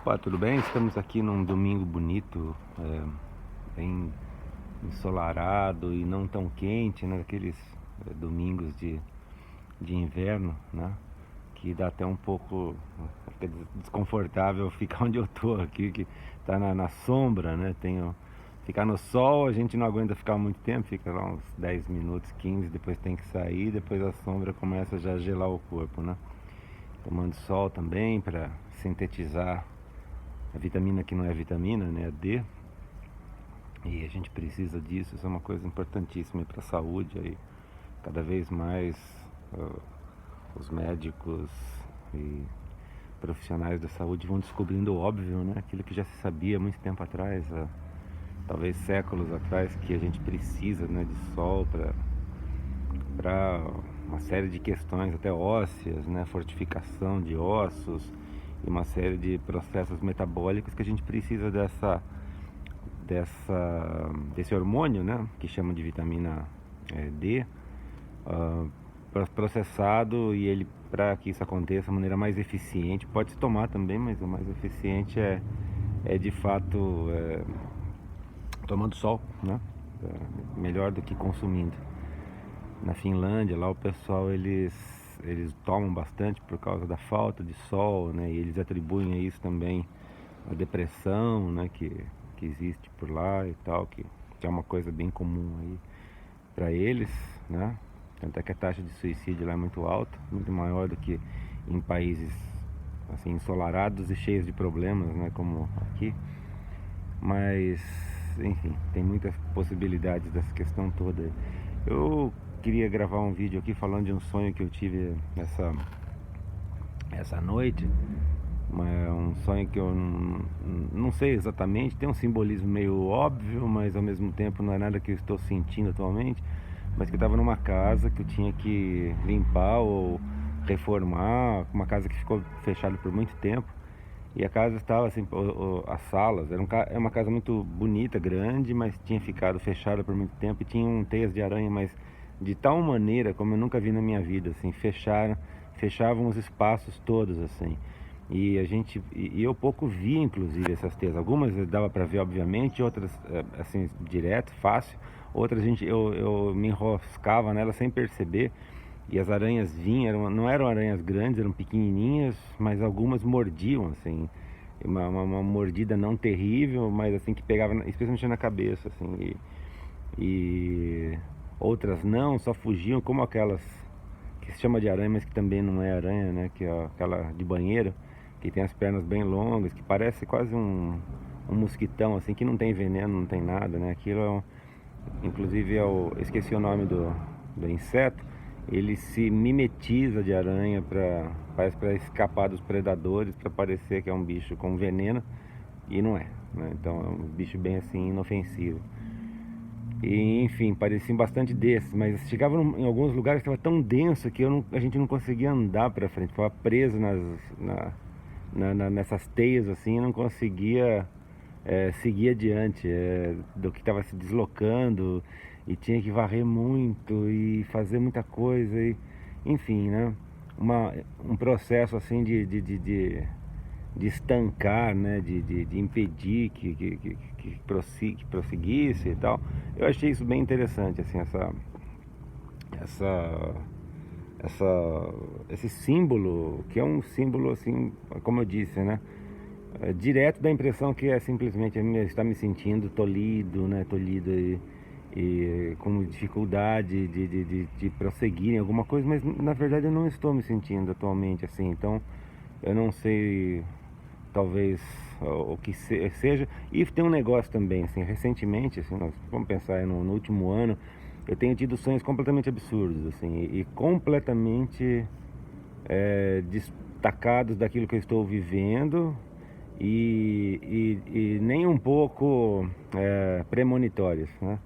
Opa, tudo bem? Estamos aqui num domingo bonito, bem ensolarado e não tão quente, né? Aqueles domingos de inverno, né? Que dá até um pouco fica desconfortável ficar onde eu tô aqui, que tá na sombra, né? Ficar no sol, a gente não aguenta ficar muito tempo, fica lá uns 10 minutos, 15, depois tem que sair, depois a sombra começa já a gelar o corpo, né? Tomando sol também para sintetizar a vitamina que não é vitamina, né? A D. E a gente precisa disso, isso é uma coisa importantíssima para a saúde. Aí, cada vez mais uh, os médicos e profissionais da saúde vão descobrindo o óbvio, né? Aquilo que já se sabia há muito tempo atrás, talvez séculos atrás, que a gente precisa, né, de sol para uma série de questões, até ósseas, né? Fortificação de ossos e uma série de processos metabólicos que a gente precisa desse hormônio, né, que chamam de vitamina D, uh, processado, e ele, para que isso aconteça de maneira mais eficiente, pode se tomar também, mas o mais eficiente é de fato tomando sol, né, melhor do que consumindo. Na Finlândia, lá o pessoal eles tomam bastante por causa da falta de sol, né? E eles atribuem a isso também a depressão, né? Que existe por lá e tal, que é uma coisa bem comum aí para eles, né? Tanto é que a taxa de suicídio lá é muito alta, muito maior do que em países assim ensolarados e cheios de problemas, né? Como aqui. Mas, enfim, tem muitas possibilidades dessa questão toda. Eu queria gravar um vídeo aqui falando de um sonho que eu tive essa noite. Um sonho que eu não sei exatamente, tem um simbolismo meio óbvio, mas ao mesmo tempo não é nada que eu estou sentindo atualmente. Mas que eu estava numa casa que eu tinha que limpar ou reformar, uma casa que ficou fechada por muito tempo. E a casa estava assim, as salas, é uma casa muito bonita, grande, mas tinha ficado fechada por muito tempo e tinham teias de aranha, mas de tal maneira como eu nunca vi na minha vida, assim, fechavam os espaços todos, assim. E eu pouco vi, inclusive, essas teias. Algumas dava para ver, obviamente, outras assim direto, fácil. Outras eu me enroscava nelas sem perceber. E as aranhas vinham, não eram aranhas grandes, eram pequenininhas, mas algumas mordiam, assim. Uma mordida não terrível, mas assim que pegava, especialmente na cabeça, assim. E outras não, só fugiam, como aquelas que se chama de aranha, mas que também não é aranha, né? Que é aquela de banheiro, que tem as pernas bem longas, que parece quase um mosquitão, assim, que não tem veneno, não tem nada, né? Inclusive, esqueci o nome do inseto. Ele se mimetiza de aranha parece para escapar dos predadores, para parecer que é um bicho com veneno, e não é, né? Então é um bicho bem assim inofensivo. E enfim, pareciam bastante desses, mas chegava em alguns lugares que estava tão denso que a gente não conseguia andar para frente, ficava preso nessas teias assim, não conseguia seguir adiante do que estava se deslocando, e tinha que varrer muito e fazer muita coisa, enfim, né? Um processo assim de estancar, né? De impedir que prosseguisse e tal. Eu achei isso bem interessante, assim, essa, esse símbolo, que é um símbolo, assim, como eu disse, né? Direto da impressão que é simplesmente estar me sentindo tolhido, né? Tolhido e com dificuldade de prosseguir em alguma coisa, mas na verdade eu não estou me sentindo atualmente assim. Então eu não sei, talvez o que seja. E tem um negócio também, assim, recentemente, assim, nós vamos pensar no último ano, eu tenho tido sonhos completamente absurdos, assim, e completamente destacados daquilo que eu estou vivendo, e nem um pouco premonitórios, né?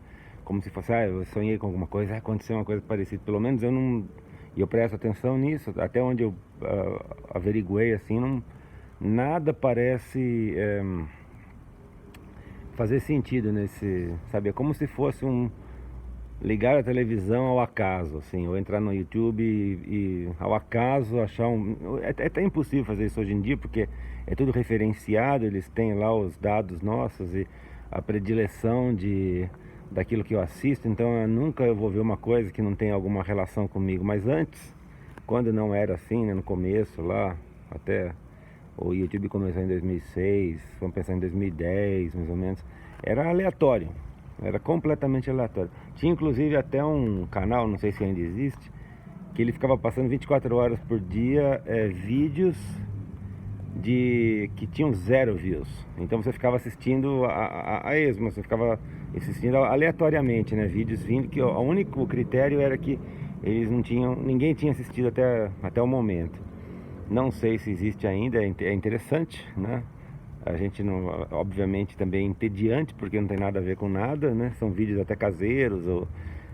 Como se fosse, eu sonhei com alguma coisa, aconteceu uma coisa parecida. Pelo menos eu não, e eu presto atenção nisso, até onde eu averiguei, assim, não, nada parece fazer sentido nesse, sabe? É como se fosse ligar a televisão ao acaso, assim, ou entrar no YouTube e ao acaso achar é até impossível fazer isso hoje em dia, porque é tudo referenciado, eles têm lá os dados nossos e a predileção daquilo que eu assisto, então eu nunca vou ver uma coisa que não tem alguma relação comigo. Mas antes, quando não era assim, né, no começo lá, até o YouTube começou em 2006, vamos pensar em 2010 mais ou menos, era aleatório, era completamente aleatório. Tinha inclusive até um canal, não sei se ainda existe, que ele ficava passando 24 horas por dia vídeos que tinham 0 views. Então você ficava assistindo a esmo, você ficava assistindo aleatoriamente, né? Vídeos vindo que o único critério era que eles não tinham, ninguém tinha assistido até o momento. Não sei se existe ainda, é interessante, né? A gente não, obviamente também é entediante, porque não tem nada a ver com nada, né? São vídeos até caseiros, ou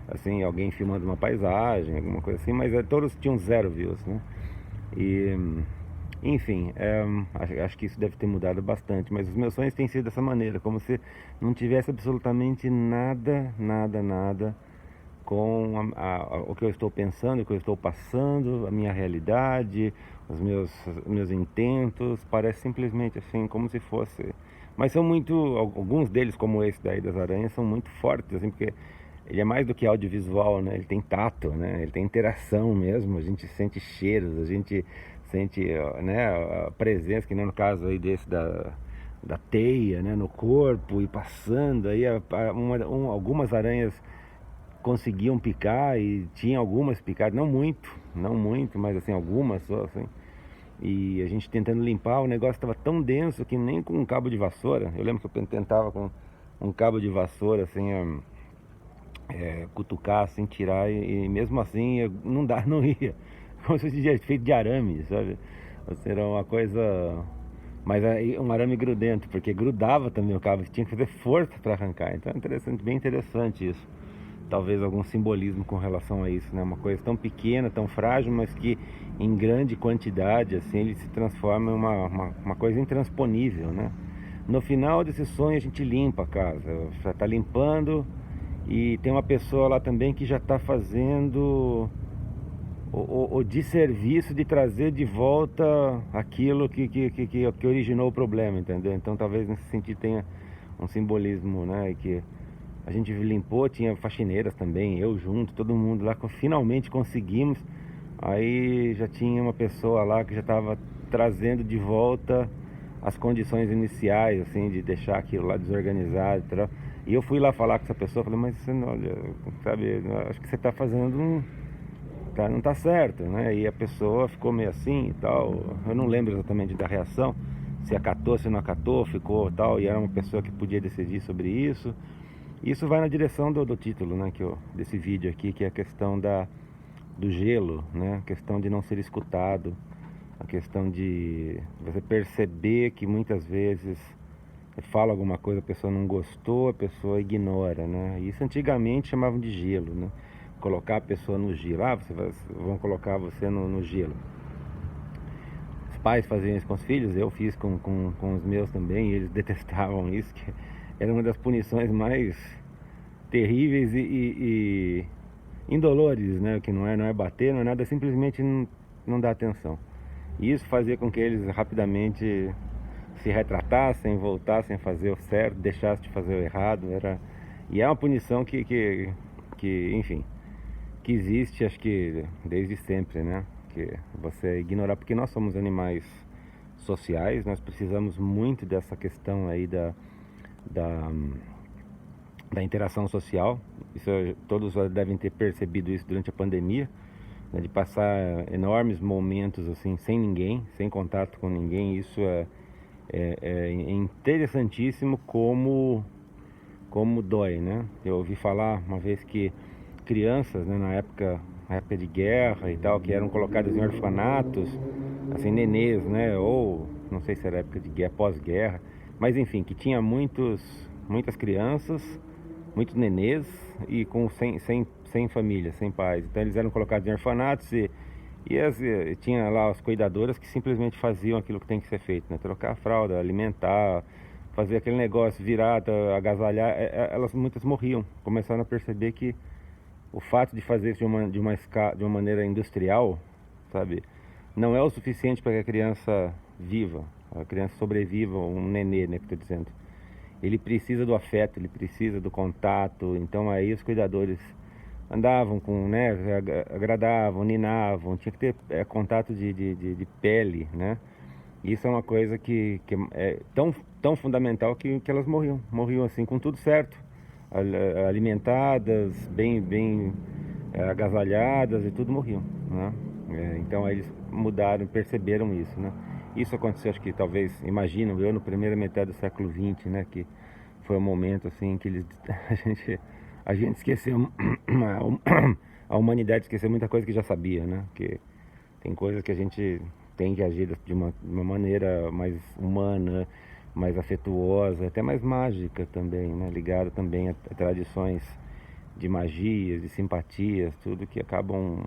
assim, alguém filmando uma paisagem, alguma coisa assim, mas todos tinham 0 views, né? E, enfim, acho que isso deve ter mudado bastante, mas os meus sonhos têm sido dessa maneira, como se não tivesse absolutamente nada, nada, nada com o que eu estou pensando, o que eu estou passando, a minha realidade, os meus intentos. Parece simplesmente assim, como se fosse. Mas são muito, alguns deles, como esse daí das aranhas, são muito fortes, assim, porque ele é mais do que audiovisual, né? Ele tem tato, né? Ele tem interação mesmo, a gente sente cheiros, a gente sente, né, a presença, que nem no caso aí desse da teia, né, no corpo e passando aí algumas aranhas conseguiam picar e tinha algumas picadas, não muito, mas assim, algumas só, assim. E a gente tentando limpar, o negócio estava tão denso que nem com um cabo de vassoura. Eu lembro que eu tentava com um cabo de vassoura, assim, cutucar, assim, tirar, e mesmo assim não dá, não ia. Como se fosse feito de arame, sabe? Assim, era uma coisa. Mas aí um arame grudento, porque grudava também o cabo, tinha que fazer força para arrancar. Então é interessante, bem interessante isso. Talvez algum simbolismo com relação a isso, né? Uma coisa tão pequena, tão frágil, mas que em grande quantidade, assim, ele se transforma em uma coisa intransponível, né? No final desse sonho a gente limpa a casa, já está limpando, e tem uma pessoa lá também que já está fazendo o desserviço de trazer de volta aquilo que originou o problema, entendeu? Então talvez nesse sentido tenha um simbolismo, né? E que a gente limpou, tinha faxineiras também, eu junto, todo mundo lá, finalmente conseguimos. Aí já tinha uma pessoa lá que já estava trazendo de volta as condições iniciais, assim, de deixar aquilo lá desorganizado e tal. E eu fui lá falar com essa pessoa, falei, mas você não, olha, sabe, acho que você está fazendo não tá certo, né? E a pessoa ficou meio assim e tal. Eu não lembro exatamente da reação, se acatou, se não acatou, ficou tal. E era uma pessoa que podia decidir sobre isso. Isso vai na direção do título, né, desse vídeo aqui, que é a questão do gelo, né? A questão de não ser escutado, a questão de você perceber que muitas vezes fala alguma coisa, a pessoa não gostou, a pessoa ignora, né? Isso antigamente chamavam de gelo, né? Colocar a pessoa no gelo. Vão colocar você no gelo. Os pais faziam isso com os filhos, eu fiz com os meus também, e eles detestavam isso, que era uma das punições mais terríveis e indolores, né? Que não é bater, não é nada, simplesmente não dá atenção. E isso fazia com que eles rapidamente se retratassem, voltassem a fazer o certo, deixassem de fazer o errado. E é uma punição enfim, que existe, acho que desde sempre, né? Que você ignorar, porque nós somos animais sociais, nós precisamos muito dessa questão aí da, da interação social. Isso, todos devem ter percebido isso durante a pandemia, né, de passar enormes momentos assim sem ninguém, sem contato com ninguém. Isso é interessantíssimo como dói, né? Eu ouvi falar uma vez que crianças, né, na época de guerra e tal, que eram colocadas em orfanatos, assim, nenês, né? Ou não sei se era época de guerra, pós-guerra, mas enfim, que tinha muitas crianças, muitos nenês e sem família, sem pais. Então eles eram colocados em orfanatos e tinha lá as cuidadoras que simplesmente faziam aquilo que tem que ser feito, né? Trocar a fralda, alimentar, fazer aquele negócio, virar, agasalhar. Elas muitas morriam. Começaram a perceber que o fato de fazer isso de uma maneira industrial, sabe, não é o suficiente para que a criança viva. a criança sobreviva, um nenê, né, que eu tô dizendo. Ele precisa do afeto, ele precisa do contato. Então aí os cuidadores andavam com, né, agradavam, ninavam, tinha que ter contato de pele, né? Isso é uma coisa que é tão fundamental que elas morriam assim, com tudo certo, alimentadas, bem agasalhadas e tudo morriam, né? Então aí eles mudaram, perceberam isso, né? Isso aconteceu, acho que talvez, imagino eu, no primeira metade do século XX, né? Que foi um momento assim que eles, a gente esqueceu, a humanidade esqueceu muita coisa que já sabia, né? Que tem coisas que a gente tem que agir de uma maneira mais humana, mais afetuosa, até mais mágica também, né? Ligada também a tradições de magias, de simpatias, tudo que acabam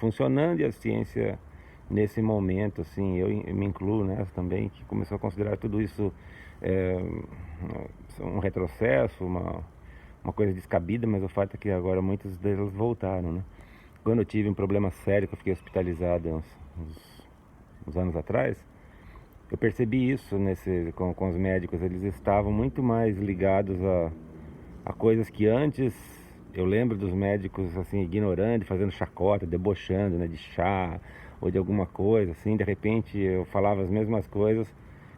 funcionando, e a ciência nesse momento, assim, eu me incluo nessa também, que começou a considerar tudo isso é, um retrocesso, uma coisa descabida, mas o fato é que agora muitas delas voltaram, né? Quando eu tive um problema sério, que eu fiquei hospitalizado uns anos atrás, eu percebi isso com os médicos. Eles estavam muito mais ligados a coisas que antes eu lembro dos médicos assim ignorando, fazendo chacota, debochando, né, de chá ou de alguma coisa assim. De repente eu falava as mesmas coisas,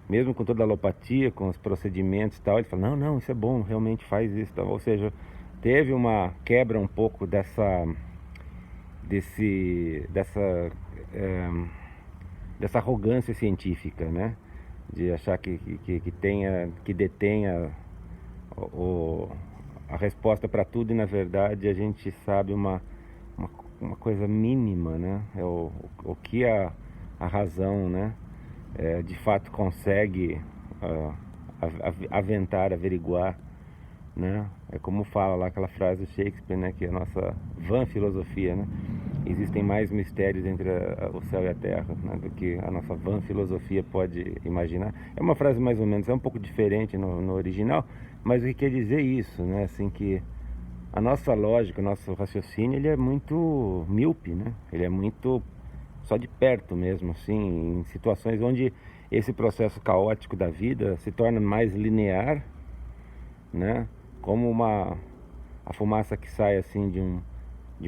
mesmo com toda a alopatia, com os procedimentos e tal. Ele falava: não, isso é bom, realmente faz isso, tal. Ou seja, teve uma quebra um pouco dessa dessa arrogância científica, né? De achar que detenha o, a resposta para tudo, e na verdade a gente sabe uma coisa mínima, né? É o que a razão, né? De fato consegue aventar, averiguar, né? É como fala lá aquela frase do Shakespeare, né? Que é a nossa vã filosofia, né? Existem mais mistérios entre o céu e a terra, né, do que a nossa vã filosofia pode imaginar. É uma frase mais ou menos, é um pouco diferente no original, mas o que quer dizer isso, né? Assim, que a nossa lógica, o nosso raciocínio, ele é muito míope, né? Ele é muito só de perto mesmo, assim, em situações onde esse processo caótico da vida se torna mais linear, né? Como a fumaça que sai assim de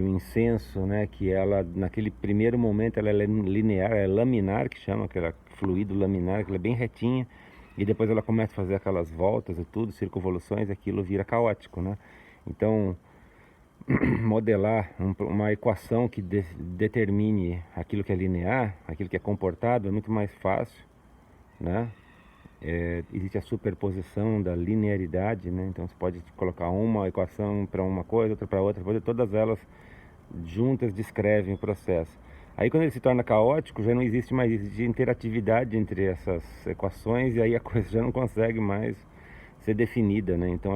um incenso, né? Que ela, naquele primeiro momento, ela é linear, é laminar, que chama, aquele fluido laminar, que ela é bem retinha, e depois ela começa a fazer aquelas voltas e tudo, circunvoluções, e aquilo vira caótico, né? Então, modelar uma equação que determine aquilo que é linear, aquilo que é comportado, é muito mais fácil, né? Existe a superposição da linearidade, né? Então você pode colocar uma equação para uma coisa, outra para outra, todas elas juntas descrevem o processo. Aí quando ele se torna caótico, já não existe mais interatividade entre essas equações, e aí a coisa já não consegue mais ser definida, né? Então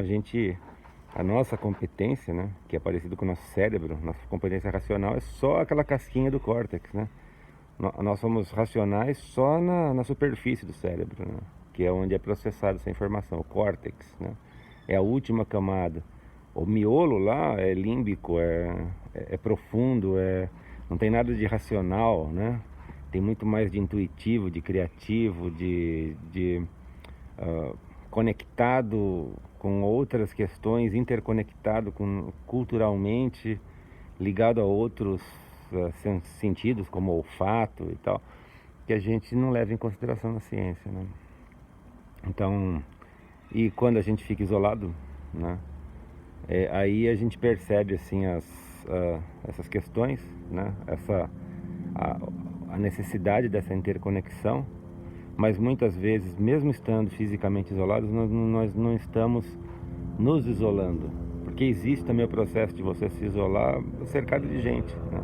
a nossa competência, né, que é parecido com o nosso cérebro, nossa competência racional é só aquela casquinha do córtex, né? Nós somos racionais só na superfície do cérebro, né? Que é onde é processada essa informação, o córtex, né? É a última camada. O miolo lá é límbico, é profundo, não tem nada de racional, né? Tem muito mais de intuitivo, de criativo, conectado com outras questões, interconectado culturalmente, ligado a outros sentidos, como olfato e tal, que a gente não leva em consideração na ciência, né? Então, e quando a gente fica isolado, né? Aí a gente percebe assim essas questões, né? A necessidade dessa interconexão, mas muitas vezes, mesmo estando fisicamente isolados, nós não estamos nos isolando, porque existe também o processo de você se isolar cercado de gente, né?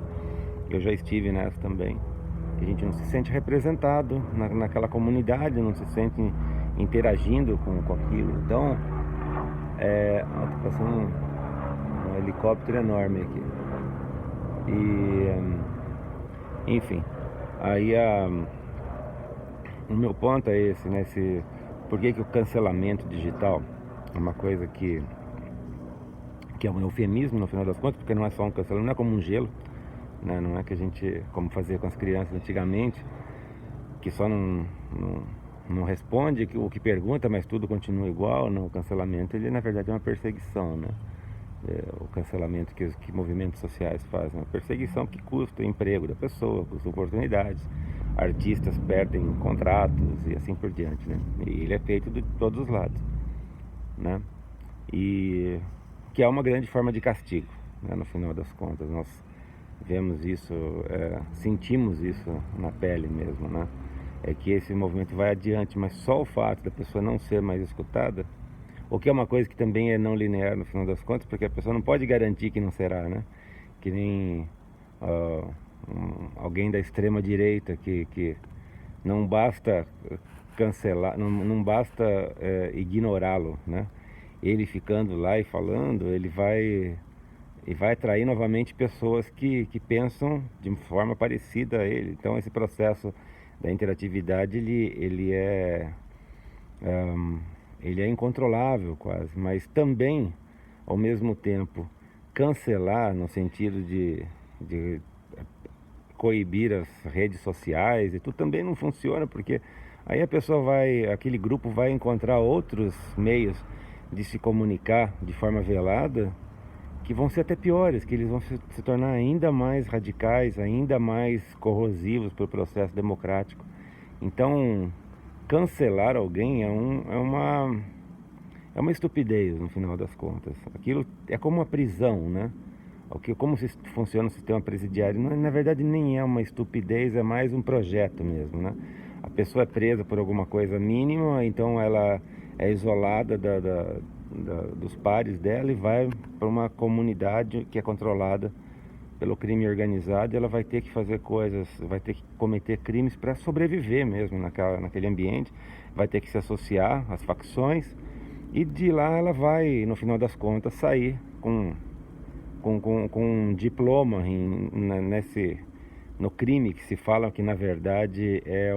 Eu já estive nessa também. A gente não se sente representado naquela comunidade, não se sente interagindo com aquilo. Então, tá passando um helicóptero enorme aqui. E, enfim, aí o meu ponto é esse, né? Por que o cancelamento digital é uma coisa que é um eufemismo no final das contas, porque não é só um cancelamento, não é como um gelo, né? Não é que a gente, como fazia com as crianças antigamente, que só não não responde o que pergunta, mas tudo continua igual. Não, o cancelamento, ele na verdade é uma perseguição, né? O cancelamento que movimentos sociais fazem, uma perseguição que custa o emprego da pessoa, custa oportunidades, artistas perdem contratos e assim por diante, né? E ele é feito de todos os lados, né? E que é uma grande forma de castigo, né? No final das contas, nós vemos isso, sentimos isso na pele mesmo, né? É que esse movimento vai adiante, mas só o fato da pessoa não ser mais escutada, o que é uma coisa que também é não linear no final das contas, porque a pessoa não pode garantir que não será, né? Que nem alguém da extrema direita que não basta cancelar, não basta ignorá-lo, né? Ele ficando lá e falando, ele vai atrair novamente pessoas que pensam de forma parecida a ele. Então esse processo da interatividade ele é incontrolável quase, mas também ao mesmo tempo cancelar no sentido de coibir as redes sociais e tudo também não funciona, porque aí a pessoa aquele grupo vai encontrar outros meios de se comunicar de forma velada que vão ser até piores, que eles vão se tornar ainda mais radicais, ainda mais corrosivos para o processo democrático. Então, cancelar alguém é uma estupidez no final das contas. Aquilo é como uma prisão, né? Como funciona o sistema presidiário, na verdade nem é uma estupidez, é mais um projeto mesmo, né? A pessoa é presa por alguma coisa mínima, então ela é isolada dos pares dela e vai para uma comunidade que é controlada pelo crime organizado, e ela vai ter que fazer coisas, vai ter que cometer crimes para sobreviver mesmo naquele ambiente, vai ter que se associar às facções, e de lá ela vai, no final das contas, sair com um diploma no crime, que se fala que na verdade é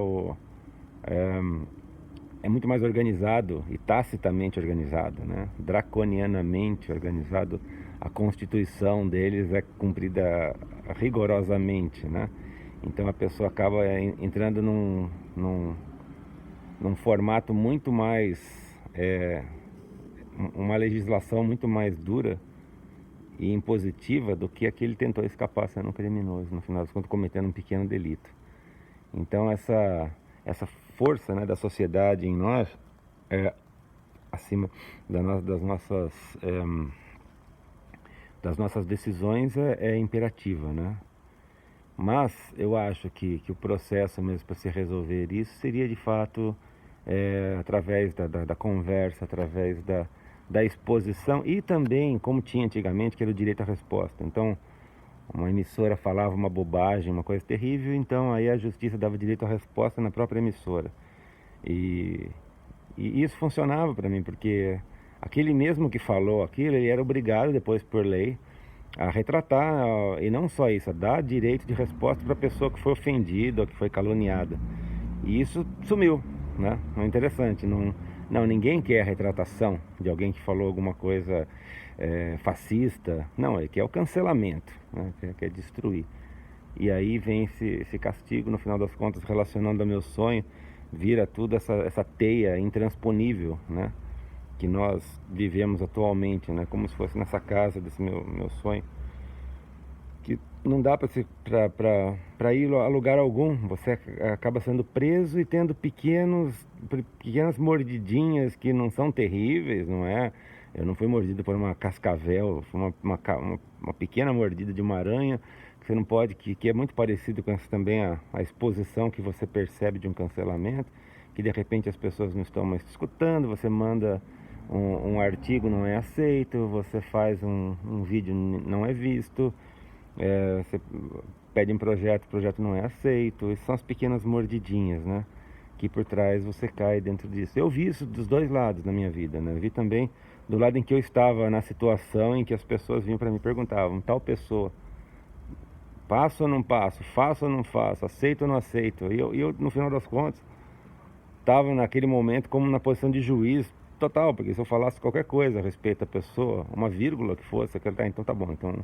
muito mais organizado e tacitamente organizado, né? Draconianamente organizado. A constituição deles é cumprida rigorosamente, né? Então a pessoa acaba entrando num formato muito mais, uma legislação muito mais dura e impositiva do que aquele tentou escapar sendo um criminoso, no final das contas cometendo um pequeno delito. Então essa força, né, da sociedade em nós, acima das nossas decisões, é imperativa, né? Mas eu acho que o processo mesmo para se resolver isso seria de fato através da conversa, através da exposição, e também, como tinha antigamente, que era o direito à resposta. Então, uma emissora falava uma bobagem, uma coisa terrível, então aí a justiça dava direito à resposta na própria emissora. E isso funcionava para mim, porque aquele mesmo que falou aquilo, ele era obrigado depois por lei a retratar, e não só isso, a dar direito de resposta para a pessoa que foi ofendida ou que foi caluniada. E isso sumiu, né? Não é interessante, não, ninguém quer a retratação de alguém que falou alguma coisa fascista. Não, ele quer o cancelamento, né? Quer destruir. E aí vem esse castigo, no final das contas, relacionando ao meu sonho, vira tudo essa teia intransponível, né? Que nós vivemos atualmente, né? Como se fosse nessa casa desse meu sonho, que não dá para ir a lugar algum. Você acaba sendo preso e tendo pequenas mordidinhas que não são terríveis, não é? Eu não fui mordido por uma cascavel, foi uma pequena mordida de uma aranha, que você não pode, que é muito parecido com essa também a exposição que você percebe de um cancelamento, que de repente as pessoas não estão mais te escutando, você manda um artigo, não é aceito, você faz um vídeo, não é visto, você pede um projeto, o projeto não é aceito. E são as pequenas mordidinhas, né? Que por trás você cai dentro disso. Eu vi isso dos dois lados na minha vida, né? Eu vi também do lado em que eu estava, na situação em que as pessoas vinham para mim e perguntavam: tal pessoa, passo ou não passo, faço ou não faço, aceito ou não aceito. E eu no final das contas, estava naquele momento como na posição de juiz total, porque se eu falasse qualquer coisa a respeito da pessoa, uma vírgula que fosse, então tá bom, então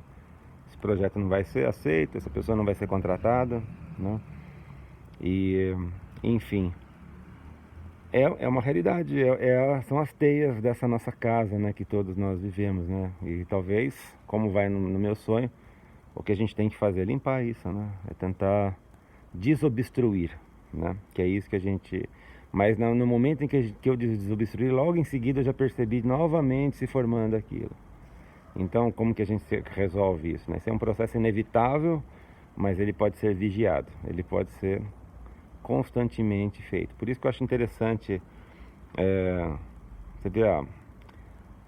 esse projeto não vai ser aceito, essa pessoa não vai ser contratada, né? E, enfim, É uma realidade, são as teias dessa nossa casa, né, que todos nós vivemos, né? E talvez, como vai no meu sonho, o que a gente tem que fazer é limpar isso, né? É tentar desobstruir, né? Que é isso que a gente... Mas no momento em que eu desobstruí, logo em seguida eu já percebi novamente se formando aquilo. Então, como que a gente resolve isso, né? Isso é um processo inevitável, mas ele pode ser vigiado, ele pode ser constantemente feito. Por isso que eu acho interessante, você vê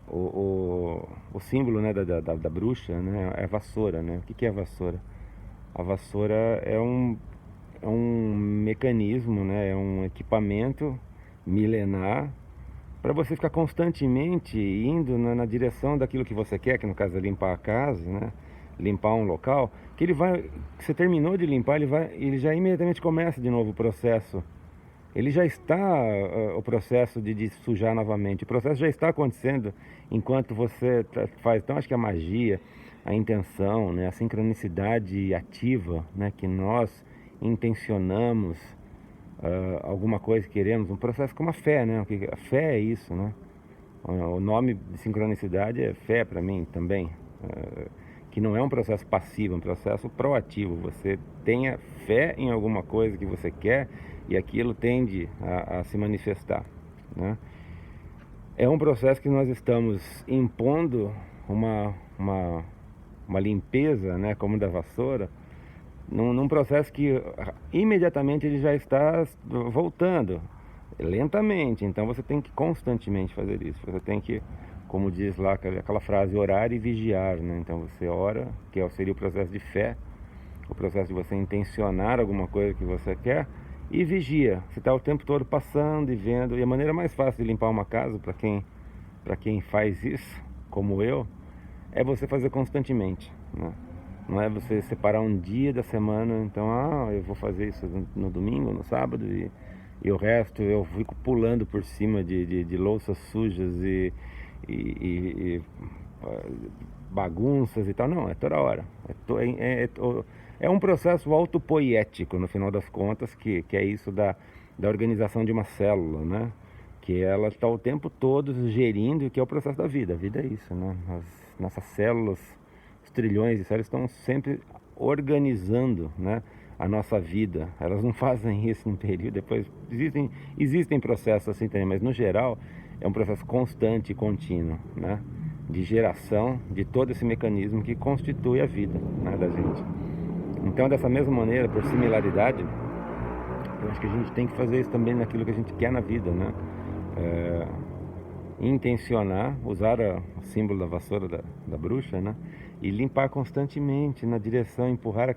o símbolo, né, da bruxa, né, é a vassoura, né? O que é a vassoura? A vassoura é um mecanismo, né, é um equipamento milenar para você ficar constantemente indo na direção daquilo que você quer, que no caso é limpar a casa, né? Limpar um local, que você terminou de limpar, ele já imediatamente começa de novo o processo. Ele já está, o processo de sujar novamente. O processo já está acontecendo enquanto você faz. Então acho que a magia, a intenção, né, a sincronicidade ativa, né, que nós intencionamos alguma coisa que queremos, um processo como a fé, né? A fé é isso, né? O nome de sincronicidade é fé para mim também, que não é um processo passivo, é um processo proativo. Você tenha fé em alguma coisa que você quer e aquilo tende a se manifestar, né? É um processo que nós estamos impondo uma limpeza, né, como da vassoura, num processo que imediatamente ele já está voltando lentamente. Então você tem que constantemente fazer isso. Você tem que, como diz lá aquela frase, orar e vigiar, né? Então você ora, que seria o processo de fé, o processo de você intencionar alguma coisa que você quer, e vigia. Você está o tempo todo passando e vendo. E a maneira mais fácil de limpar uma casa, para quem faz isso, como eu, é você fazer constantemente, né? Não é você separar um dia da semana, então, eu vou fazer isso no domingo, no sábado, e o resto eu fico pulando por cima de louças sujas e bagunças e tal. Não, é toda hora. É um processo autopoético, no final das contas, que é isso da organização de uma célula, né? Que ela está o tempo todo gerindo, que é o processo da vida. A vida é isso, né? Nossas células, os trilhões de células estão sempre organizando, né, a nossa vida. Elas não fazem isso num período, depois existem processos assim também, mas no geral é um processo constante e contínuo, né, de geração de todo esse mecanismo que constitui a vida, né, da gente. Então, dessa mesma maneira, por similaridade, eu acho que a gente tem que fazer isso também naquilo que a gente quer na vida, né? Intencionar, usar o símbolo da vassoura da bruxa, né? E limpar constantemente na direção, empurrar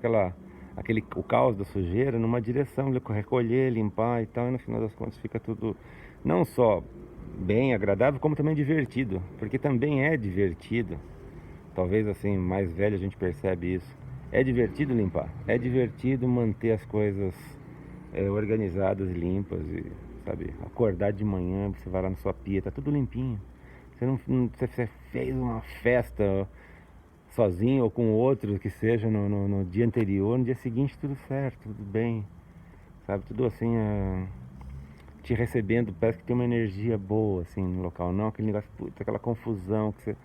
o caos da sujeira numa direção, recolher, limpar e tal, e no final das contas fica tudo não só bem agradável, como também divertido, porque também é divertido. Talvez assim, mais velho a gente percebe isso. É divertido limpar, é divertido manter as coisas organizadas, limpas, e, sabe, acordar de manhã, você vai lá na sua pia, tá tudo limpinho. Você fez uma festa sozinho ou com outro que seja no dia anterior, no dia seguinte tudo certo, tudo bem, sabe, tudo assim, te recebendo, parece que tem uma energia boa assim no local, não aquele negócio, aquela confusão que você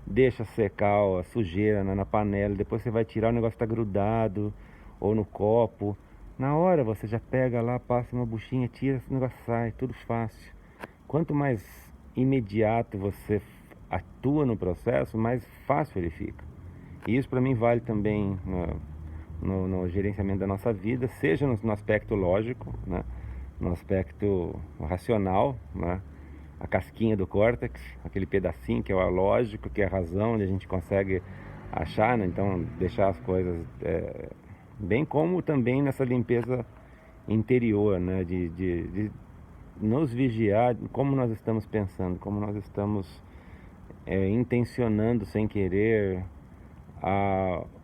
deixa secar a sujeira na panela, depois você vai tirar, o negócio tá grudado, ou no copo, na hora você já pega lá, passa uma buchinha, tira, esse negócio sai, tudo fácil. Quanto mais imediato você atua no processo, mais fácil ele fica. E isso para mim vale também no gerenciamento da nossa vida, seja no aspecto lógico, né? No aspecto racional, né? A casquinha do córtex, aquele pedacinho que é o lógico, que é a razão, onde a gente consegue achar, né? Então deixar as coisas, bem como também nessa limpeza interior, né? De nos vigiar, como nós estamos pensando, como nós estamos intencionando sem querer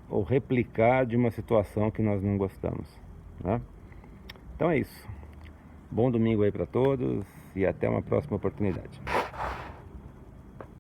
ou replicar de uma situação que nós não gostamos, né? Então é isso. Bom domingo aí para todos e até uma próxima oportunidade.